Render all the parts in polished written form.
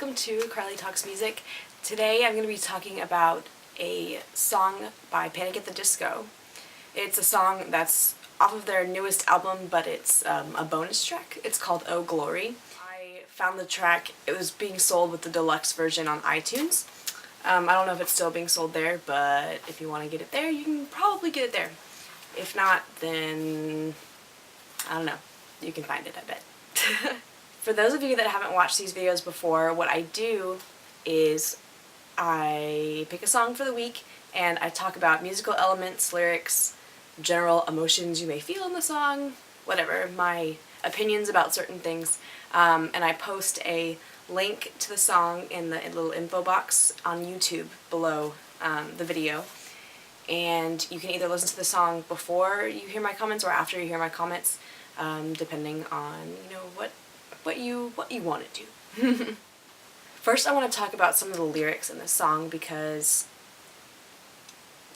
welcome to Carly Talks Music. Today I'm going to be talking about a song by Panic at the Disco. It's a song that's off of their newest album, but it's a bonus track. It's called Oh Glory. I found the track, it was being sold with the deluxe version on iTunes. I don't know if it's still being sold there, but if you want to get it there, you can probably get it there. If not, then I don't know. You can find it, I bet. For those of you that haven't watched these videos before, what I do is I pick a song for the week and I talk about musical elements, lyrics, general emotions you may feel in the song, whatever, my opinions about certain things, and I post a link to the song in the little info box on YouTube below the video. And you can either listen to the song before you hear my comments or after you hear my comments, depending on, what you want to do. First, I want to talk about some of the lyrics in this song because,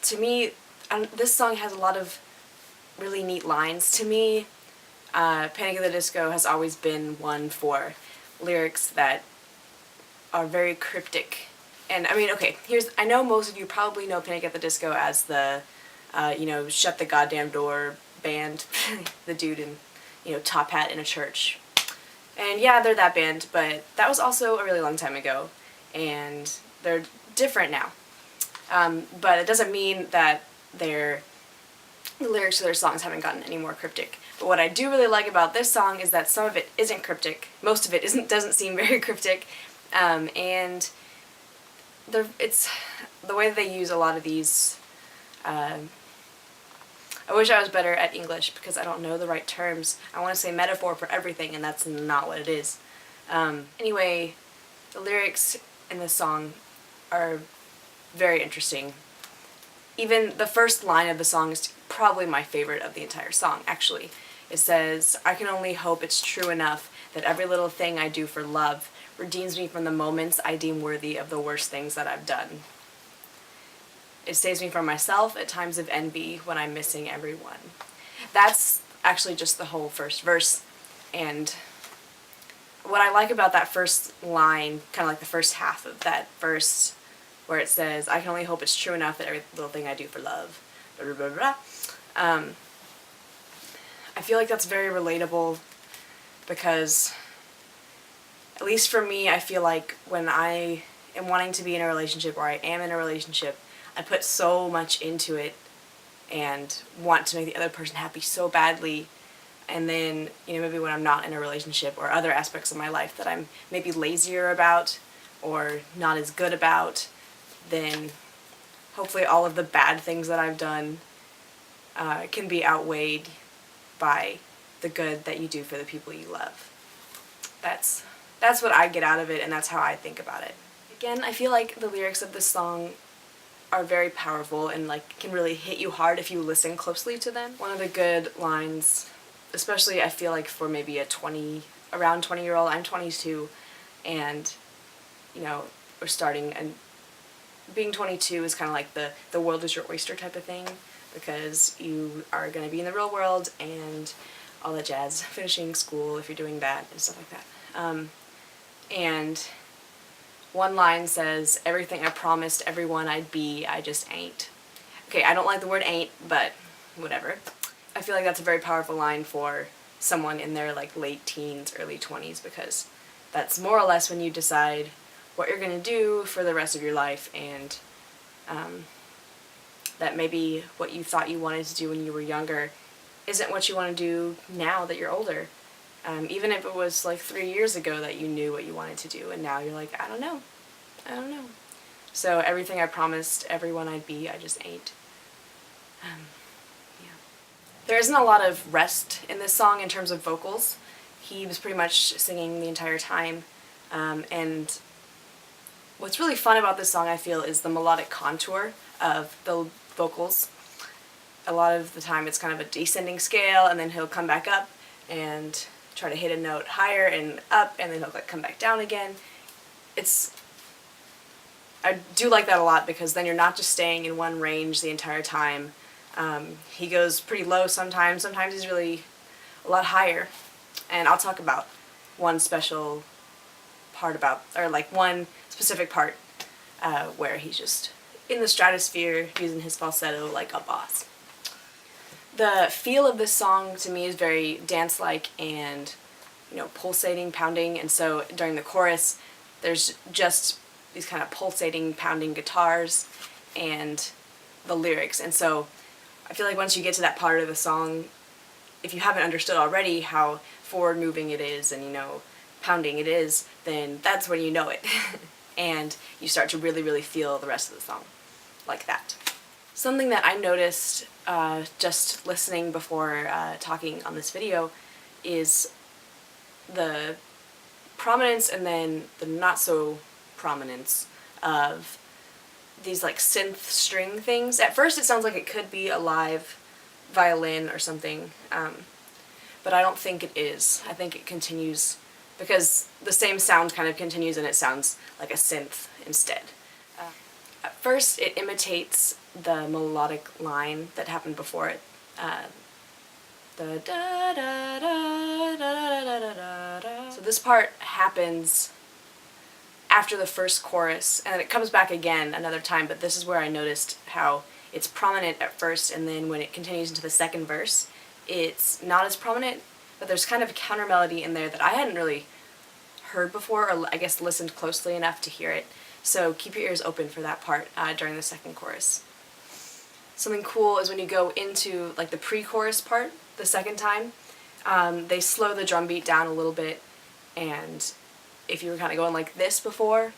to me, this song has a lot of really neat lines. To me, Panic at the Disco has always been one for lyrics that are very cryptic. And, I mean, okay, I know most of you probably know Panic at the Disco as the, shut the goddamn door band, the dude in, top hat in a church. And yeah, they're that band, but that was also a really long time ago, and they're different now. But it doesn't mean that the lyrics to their songs haven't gotten any more cryptic. But what I do really like about this song is that some of it isn't cryptic, most of it doesn't seem very cryptic, and it's the way that they use a lot of these. I wish I was better at English because I don't know the right terms. I want to say metaphor for everything, and that's not what it is. Anyway, the lyrics in this song are very interesting. Even the first line of the song is probably my favorite of the entire song, actually. It says, "I can only hope it's true enough that every little thing I do for love redeems me from the moments I deem worthy of the worst things that I've done. It saves me from myself at times of envy when I'm missing everyone." That's actually just the whole first verse, and what I like about that first line, kind of like the first half of that verse, where it says, "I can only hope it's true enough that every little thing I do for love," blah, blah, blah, blah. I feel like that's very relatable because, at least for me, I feel like when I am wanting to be in a relationship or I am in a relationship, I put so much into it and want to make the other person happy so badly, and then, maybe when I'm not in a relationship or other aspects of my life that I'm maybe lazier about or not as good about, then hopefully all of the bad things that I've done can be outweighed by the good that you do for the people you love. That's what I get out of it, and that's how I think about it. Again, I feel like the lyrics of this song are very powerful and can really hit you hard if you listen closely to them. One of the good lines, especially I feel like for maybe around 20-year-old, I'm 22, and we're starting, and being 22 is kind of like the world is your oyster type of thing, because you are going to be in the real world and all that jazz, finishing school if you're doing that and stuff like that. And one line says, "Everything I promised everyone I'd be, I just ain't." Okay, I don't like the word ain't, but whatever. I feel like that's a very powerful line for someone in their late teens, early 20s, because that's more or less when you decide what you're going to do for the rest of your life, and that maybe what you thought you wanted to do when you were younger isn't what you want to do now that you're older. Even if it was 3 years ago that you knew what you wanted to do, and now you're like, I don't know. So everything I promised everyone I'd be, I just ain't. Yeah. There isn't a lot of rest in this song in terms of vocals. He was pretty much singing the entire time, and what's really fun about this song, I feel, is the melodic contour of the vocals. A lot of the time it's kind of a descending scale, and then he'll come back up and try to hit a note higher and up, and then he'll come back down again. I do like that a lot, because then you're not just staying in one range the entire time. He goes pretty low sometimes he's really a lot higher, and I'll talk about one special part about, or like one specific part where he's just in the stratosphere using his falsetto like a boss. The feel of this song to me is very dance-like and, you know, pulsating, pounding, and so during the chorus there's just these kind of pulsating, pounding guitars and the lyrics. And so I feel like once you get to that part of the song, if you haven't understood already how forward-moving it is and, you know, pounding it is, then that's when you know it. And you start to really, really feel the rest of the song like that. Something that I noticed just listening before talking on this video is the prominence and then the not so prominence of these like synth string things. At first it sounds like it could be a live violin or something, but I don't think it is. I think it continues because the same sound kind of continues and it sounds like a synth instead. At first it imitates the melodic line that happened before it. The da da da da da da da da. So this part happens after the first chorus, and it comes back again another time, but this is where I noticed how it's prominent at first, and then when it continues into the second verse, it's not as prominent, but there's kind of a counter melody in there that I hadn't really heard before, or I guess listened closely enough to hear it. So keep your ears open for that part during the second chorus. Something cool is when you go into like the pre-chorus part the second time, they slow the drum beat down a little bit, and if you were kind of going like this before,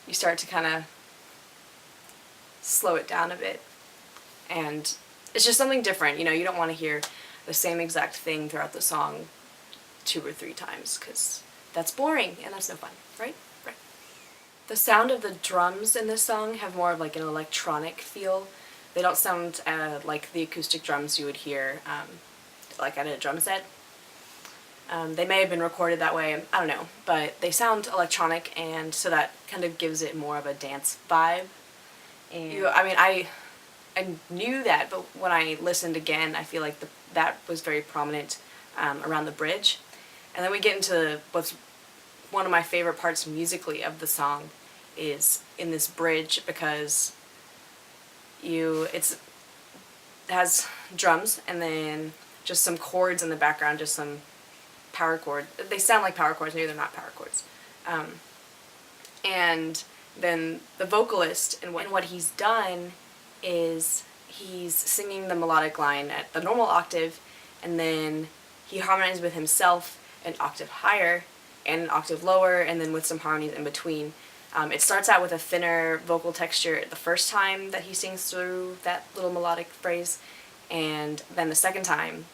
you start to kind of slow it down a bit. And it's just something different, you know, you don't want to hear the same exact thing throughout the song 2 or 3 times, because that's boring and that's no fun, right? Right. The sound of the drums in this song have more of like an electronic feel. They don't sound like the acoustic drums you would hear like at a drum set. They may have been recorded that way, I don't know, but they sound electronic, and so that kind of gives it more of a dance vibe. And I knew that, but when I listened again, I feel like that was very prominent around the bridge. And then we get into what's one of my favorite parts musically of the song is in this bridge, because it has drums and then just some chords in the background, just some power chord. They sound like power chords, maybe they're not power chords. And then the vocalist, and what he's done is he's singing the melodic line at the normal octave, and then he harmonizes with himself an octave higher and an octave lower, and then with some harmonies in between. It starts out with a thinner vocal texture the first time that he sings through that little melodic phrase, and then the second time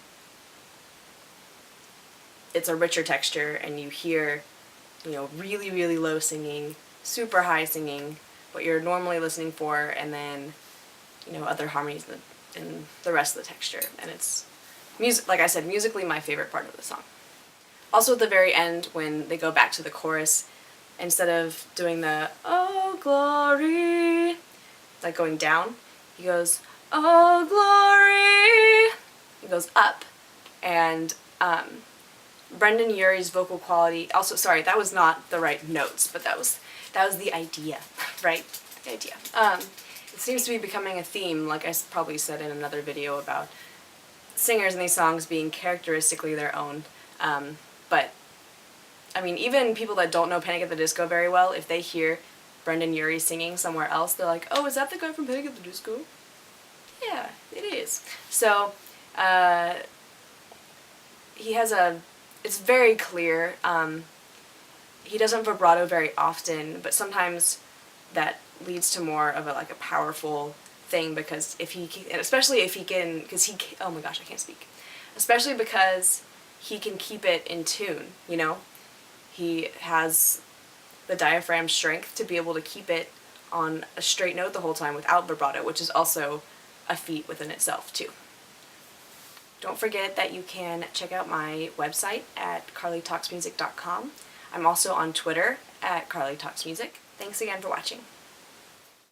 it's a richer texture, and you hear, you know, really, really low singing, super high singing, what you're normally listening for, and then, you know, other harmonies in the rest of the texture. And it's, like I said, musically my favorite part of the song. Also at the very end, when they go back to the chorus, instead of doing the "Oh glory," like going down, he goes "Oh glory," he goes up, and Brendan Urie's vocal quality, also, sorry, that was not the right notes, but that was the idea, right? The idea. It seems to be becoming a theme, like I probably said in another video about singers in these songs being characteristically their own, but I mean, even people that don't know Panic at the Disco very well, if they hear Brendan Urie singing somewhere else, they're like, oh, is that the guy from Panic at the Disco? Yeah, it is. So, he has it's very clear. He doesn't vibrato very often, but sometimes that leads to more of a powerful thing, because especially if he can, oh my gosh, I can't speak. Especially because he can keep it in tune, you know? He has the diaphragm strength to be able to keep it on a straight note the whole time without vibrato, which is also a feat within itself, too. Don't forget that you can check out my website at carlytalksmusic.com. I'm also on Twitter at carlytalksmusic. Thanks again for watching.